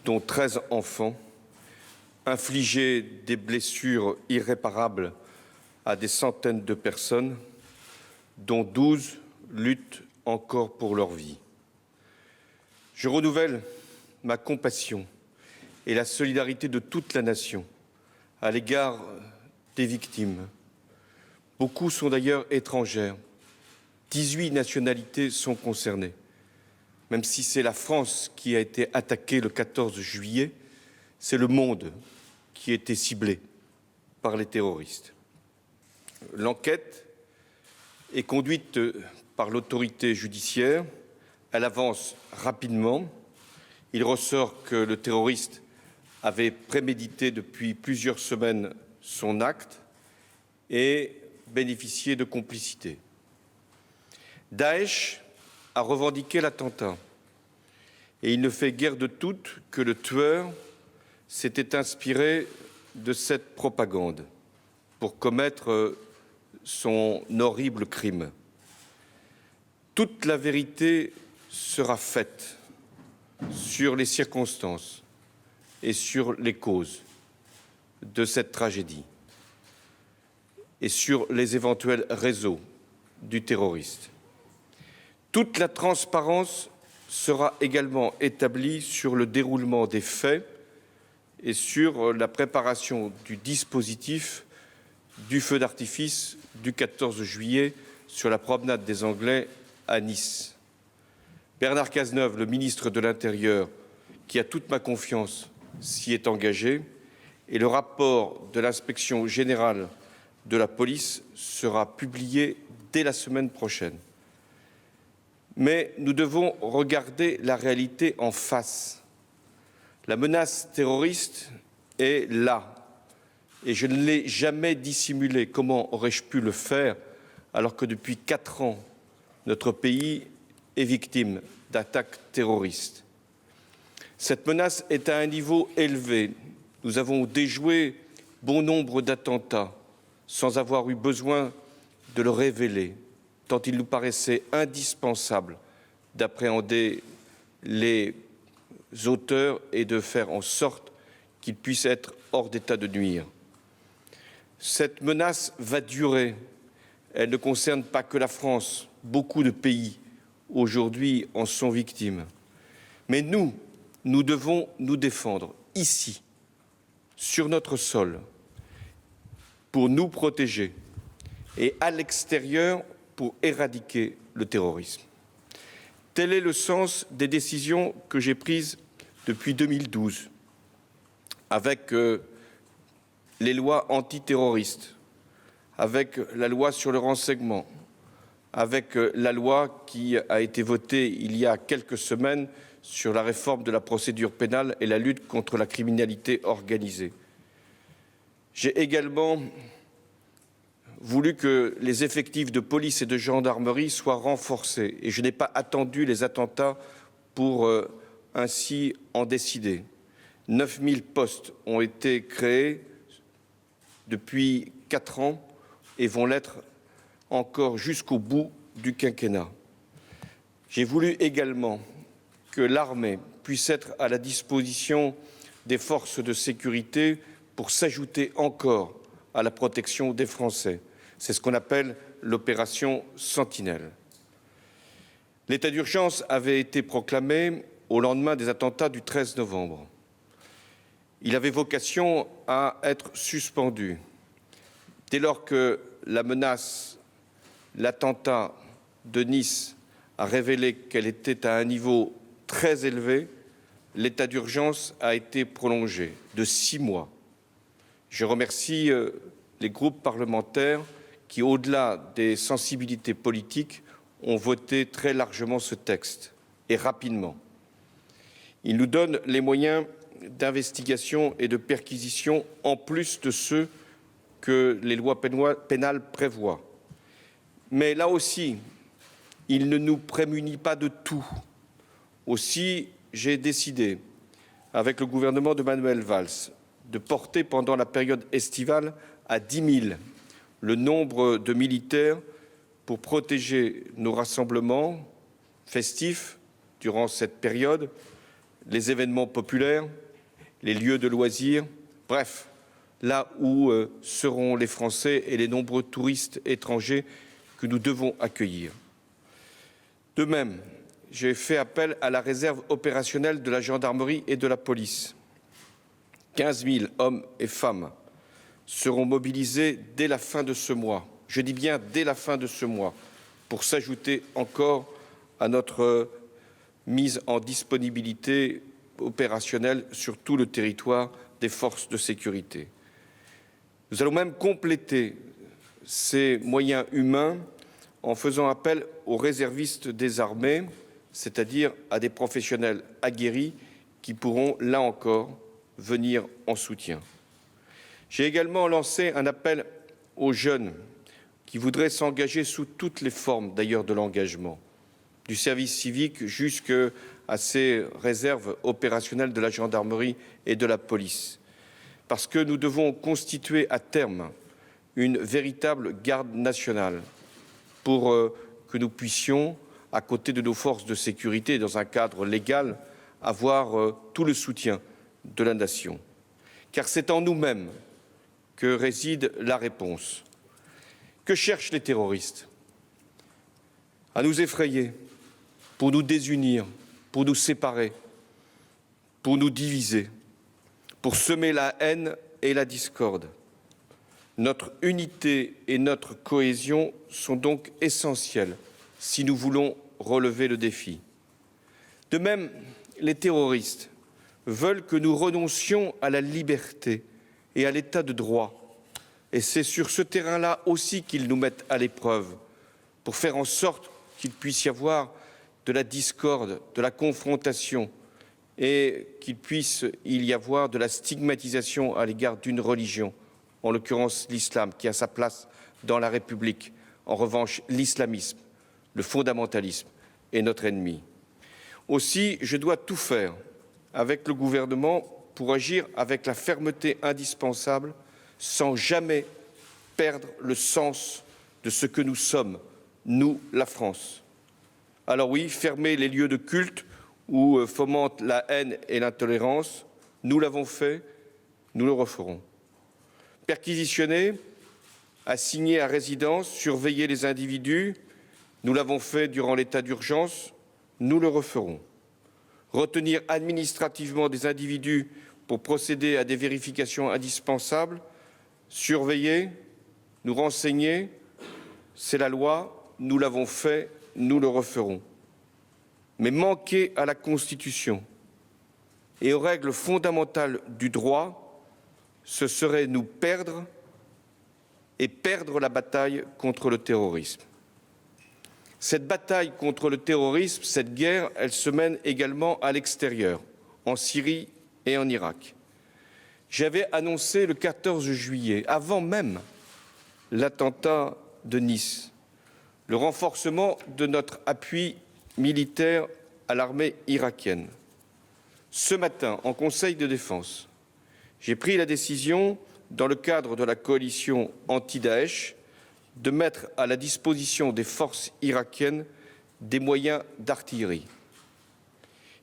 dont 13 enfants, infligé des blessures irréparables à des centaines de personnes, dont 12 luttent encore pour leur vie. Je renouvelle ma compassion et la solidarité de toute la nation à l'égard des victimes. Beaucoup sont d'ailleurs étrangères. 18 nationalités sont concernées. Même si c'est la France qui a été attaquée le 14 juillet, c'est le monde qui a été ciblé par les terroristes. L'enquête est conduite par l'autorité judiciaire. Elle avance rapidement. Il ressort que le terroriste avait prémédité depuis plusieurs semaines son acte et bénéficié de complicité. Daesh a revendiqué l'attentat et il ne fait guère de doute que le tueur s'était inspiré de cette propagande pour commettre son horrible crime. Toute la vérité sera faite sur les circonstances et sur les causes de cette tragédie et sur les éventuels réseaux du terroriste. Toute la transparence sera également établie sur le déroulement des faits et sur la préparation du dispositif du feu d'artifice du 14 juillet sur la promenade des Anglais à Nice. Bernard Cazeneuve, le ministre de l'Intérieur, qui a toute ma confiance, s'y est engagé et le rapport de l'inspection générale de la police sera publié dès la semaine prochaine. Mais nous devons regarder la réalité en face. La menace terroriste est là et je ne l'ai jamais dissimulée. Comment aurais-je pu le faire alors que depuis 4 ans, notre pays est victime d'attaques terroristes? Cette menace est à un niveau élevé. Nous avons déjoué bon nombre d'attentats sans avoir eu besoin de le révéler, tant il nous paraissait indispensable d'appréhender les auteurs et de faire en sorte qu'ils puissent être hors d'état de nuire. Cette menace va durer. Elle ne concerne pas que la France. Beaucoup de pays aujourd'hui en sont victimes. Mais nous devons nous défendre ici, sur notre sol, pour nous protéger et à l'extérieur pour éradiquer le terrorisme. Tel est le sens des décisions que j'ai prises depuis 2012 avec les lois antiterroristes, avec la loi sur le renseignement, avec la loi qui a été votée il y a quelques semaines sur la réforme de la procédure pénale et la lutte contre la criminalité organisée. J'ai également voulu que les effectifs de police et de gendarmerie soient renforcés et je n'ai pas attendu les attentats pour ainsi en décider. 9000 postes ont été créés depuis 4 ans et vont l'être encore jusqu'au bout du quinquennat. J'ai voulu également que l'armée puisse être à la disposition des forces de sécurité pour s'ajouter encore à la protection des Français. C'est ce qu'on appelle l'opération Sentinelle. L'état d'urgence avait été proclamé au lendemain des attentats du 13 novembre. Il avait vocation à être suspendu. Dès lors que la menace, l'attentat de Nice a révélé qu'elle était à un niveau très élevé, l'état d'urgence a été prolongé de 6 mois. Je remercie les groupes parlementaires qui, au-delà des sensibilités politiques, ont voté très largement ce texte, et rapidement. Il nous donne les moyens d'investigation et de perquisition en plus de ceux que les lois pénales prévoient. Mais là aussi, il ne nous prémunit pas de tout. Aussi, j'ai décidé, avec le gouvernement de Manuel Valls, de porter pendant la période estivale à 10 000 le nombre de militaires pour protéger nos rassemblements festifs durant cette période, les événements populaires, les lieux de loisirs, bref, là où seront les Français et les nombreux touristes étrangers que nous devons accueillir. De même, j'ai fait appel à la réserve opérationnelle de la gendarmerie et de la police. 15 000 hommes et femmes seront mobilisés dès la fin de ce mois. Je dis bien dès la fin de ce mois, pour s'ajouter encore à notre mise en disponibilité opérationnelle sur tout le territoire des forces de sécurité. Nous allons même compléter ces moyens humains en faisant appel aux réservistes des armées, c'est-à-dire à des professionnels aguerris qui pourront, là encore, venir en soutien. J'ai également lancé un appel aux jeunes qui voudraient s'engager sous toutes les formes, d'ailleurs, de l'engagement, du service civique jusqu'à ces réserves opérationnelles de la gendarmerie et de la police. Parce que nous devons constituer à terme une véritable garde nationale pour que nous puissions, à côté de nos forces de sécurité, dans un cadre légal, avoir tout le soutien de la nation. Car c'est en nous-mêmes que réside la réponse. Que cherchent les terroristes? À nous effrayer, pour nous désunir, pour nous séparer, pour nous diviser, pour semer la haine et la discorde. Notre unité et notre cohésion sont donc essentielles si nous voulons relever le défi. De même, les terroristes veulent que nous renoncions à la liberté et à l'état de droit. Et c'est sur ce terrain-là aussi qu'ils nous mettent à l'épreuve, pour faire en sorte qu'il puisse y avoir de la discorde, de la confrontation, et qu'il puisse y avoir de la stigmatisation à l'égard d'une religion, en l'occurrence l'islam, qui a sa place dans la République. En revanche, l'islamisme, le fondamentalisme est notre ennemi. Aussi, je dois tout faire avec le gouvernement pour agir avec la fermeté indispensable, sans jamais perdre le sens de ce que nous sommes, nous, la France. Alors oui, fermer les lieux de culte où fomentent la haine et l'intolérance, nous l'avons fait, nous le referons. Perquisitionner, assigner à résidence, surveiller les individus, nous l'avons fait durant l'état d'urgence, nous le referons. Retenir administrativement des individus pour procéder à des vérifications indispensables, surveiller, nous renseigner, c'est la loi, nous l'avons fait, nous le referons. Mais manquer à la Constitution et aux règles fondamentales du droit, ce serait nous perdre et perdre la bataille contre le terrorisme. Cette bataille contre le terrorisme, cette guerre, elle se mène également à l'extérieur, en Syrie et en Irak. J'avais annoncé le 14 juillet, avant même l'attentat de Nice, le renforcement de notre appui militaire à l'armée irakienne. Ce matin, en Conseil de défense, j'ai pris la décision, dans le cadre de la coalition anti-Daesh, de mettre à la disposition des forces irakiennes des moyens d'artillerie.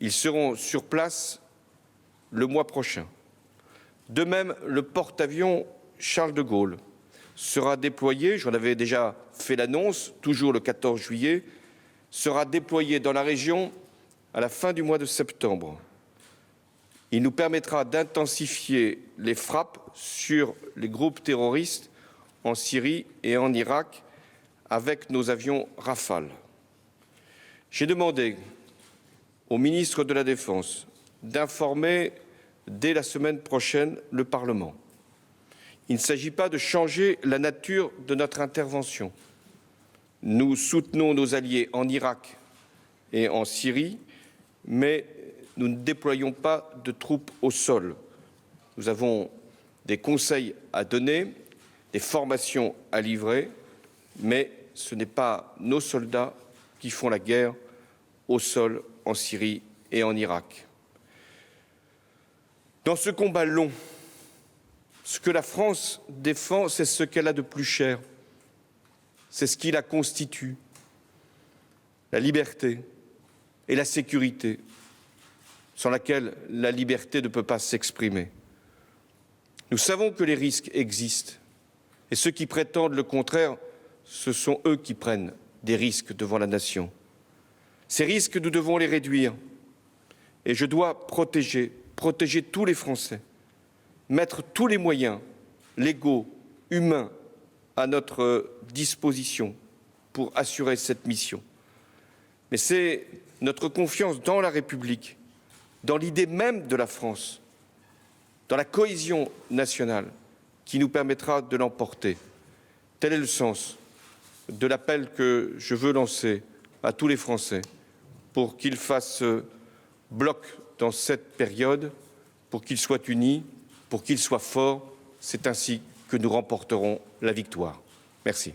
Ils seront sur place le mois prochain. De même, le porte-avions Charles de Gaulle sera déployé, j'en avais déjà fait l'annonce, toujours le 14 juillet, sera déployé dans la région à la fin du mois de septembre. Il nous permettra d'intensifier les frappes sur les groupes terroristes en Syrie et en Irak avec nos avions Rafale. J'ai demandé au ministre de la Défense d'informer dès la semaine prochaine le Parlement. Il ne s'agit pas de changer la nature de notre intervention. Nous soutenons nos alliés en Irak et en Syrie, mais nous ne déployons pas de troupes au sol. Nous avons des conseils à donner, des formations à livrer, mais ce n'est pas nos soldats qui font la guerre au sol en Syrie et en Irak. Dans ce combat long, ce que la France défend, c'est ce qu'elle a de plus cher. C'est ce qui la constitue, la liberté et la sécurité. sans laquelle la liberté ne peut pas s'exprimer. Nous savons que les risques existent, et ceux qui prétendent le contraire, ce sont eux qui prennent des risques devant la nation. Ces risques, nous devons les réduire, et je dois protéger tous les Français, mettre tous les moyens légaux, humains, à notre disposition pour assurer cette mission. Mais c'est notre confiance dans la République, dans l'idée même de la France, dans la cohésion nationale, qui nous permettra de l'emporter. Tel est le sens de l'appel que je veux lancer à tous les Français pour qu'ils fassent bloc dans cette période, pour qu'ils soient unis, pour qu'ils soient forts. C'est ainsi que nous remporterons la victoire. Merci.